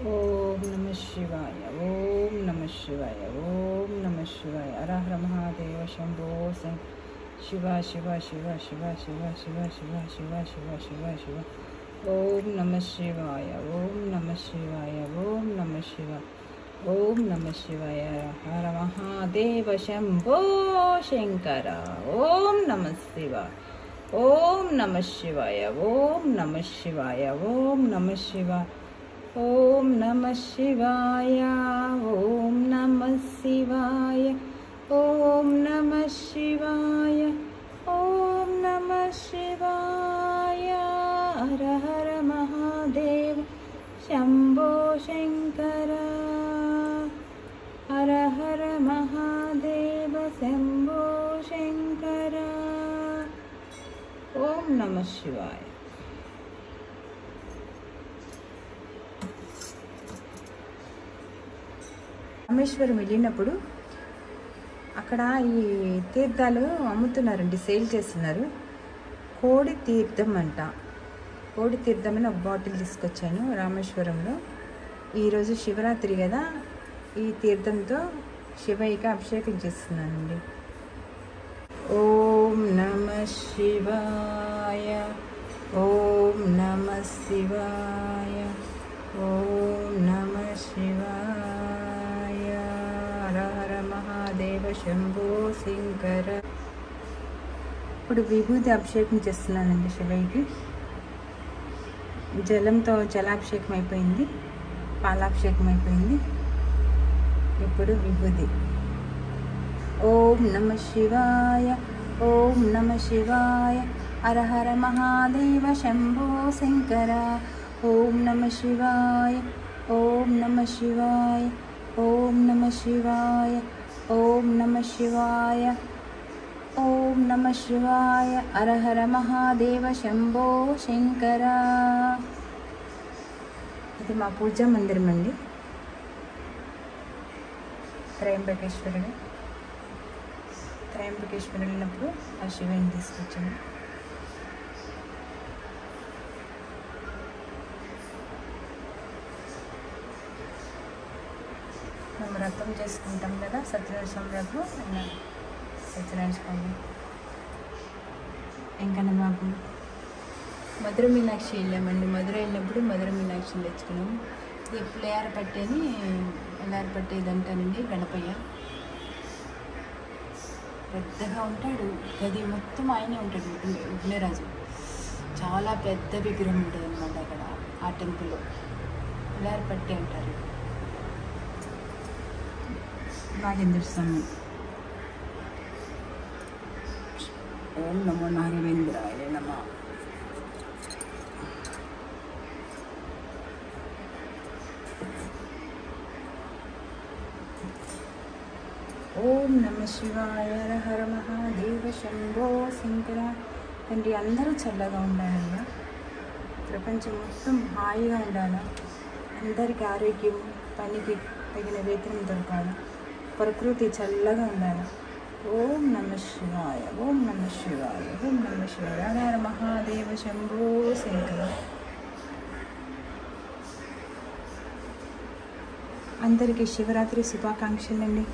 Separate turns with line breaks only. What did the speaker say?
ఓం నమ శివాయ. ఓం నమ శివాయ. ఓం నమ శివాయ. హర హర మహాదేవ శంభో శివ శివ శివ శివ శివ శివ శివ శివ శివ శివ శివ. ఓం నమ శివాయ. ఓం నమ శివాయ. ఓం నమ శివ. ఓం నమ శివాయ. హర మహాదేవ శంభో శంకర. ఓం నమ శివాయ. ఓం నమ శివాయ. ఓం నమ శివాయ. ఓం నమ శివాయ. ఓం నమ శివాయ. ఓం నమ శివాయ. ఓం నమ శివాయ. ఓం నమ శివాయ. హర హర మహాదేవ శంభో శంకర. హర హర మహాదేవ శంభో శంకర. ఓం నమ శివాయ. రామేశ్వరం వెళ్ళినప్పుడు అక్కడ ఈ తీర్థాలు అమ్ముతున్నారండి, సేల్ చేస్తున్నారు. కోడి తీర్థం అంట. కోడి తీర్థం అని ఒక బాటిల్ తీసుకొచ్చాను రామేశ్వరంలో. ఈరోజు శివరాత్రి కదా, ఈ తీర్థంతో శివయ్యకి అభిషేకం చేస్తున్నానండి. ఓం నమ శివాయ. ఓం నమ శివాయ. ఓం నమ శివాయ. హర హర మహాదేవ శంభో శంకర. ఇప్పుడు విభూతి అభిషేకం చేస్తున్నానండి శివయ్యకి. జలంతో జలాభిషేకం అయిపోయింది, పాలాభిషేకం అయిపోయింది. ఇప్పుడు విభూతి. ఓం నమ శివాయ. ఓం నమ శివాయ. హర హర మహాదేవ శంభో శంకర. ఓం నమ శివాయ. ఓం నమ శివాయ. ఓం నమ శివాయ. ఓం నమ శివాయ. ఓం నమ శివాయ. హర హర మహాదేవ శంభో శంకర. ఇది మా పూజా మందిరం అండి, త్రయంబకేశ్వరుడు. త్రయంబకేశ్వరుడు వెళ్ళినప్పుడు ఆ శివుని తీసుకొచ్చాను. మేము వ్రతం చేసుకుంటాం కదా, సత్యనారాయణ స్వామి వ్రతం. సత్యనారాయణ స్వామి వెంకన్న బాబు. మధుర మీనాక్షి వెళ్ళామండి. మధుర వెళ్ళినప్పుడు మధుర మీనాక్షిని తెచ్చుకున్నాము. ఇది పులిహారపట్టి అని, పులిహారపట్టి ఇదంటానండి గణపయ్య. పెద్దగా ఉంటాడు, గది మొత్తం ఆయనే ఉంటాడు. విఘ్నరాజు చాలా పెద్ద విగ్రహం ఉంటుంది అనమాట అక్కడ ఆ టెంపుల్లో. పులిహారపట్టి అంటారు. నాగేంద్ర స్వామి. ఓం నమో నాగవేంద్రాయ నమ. ఓం నమ శివాయ. హర హర మహాదేవ శంభో శంకర. తండ్రి అందరూ చల్లగా ఉండాలయ్యా, ప్రపంచం మొత్తం హాయిగా ఉండాలా, అందరికీ ఆరోగ్యం, పనికి తగిన వేతనం దొరకాలి, ప్రకృతి చల్లగా ఉండాలి. ఓం నమ శివాయ. ఓం నమ శివాయ. ఓం నమ శివాయ. హర హర మహాదేవ శంభో శంకర. అందరికీ శివరాత్రి శుభాకాంక్షలండి.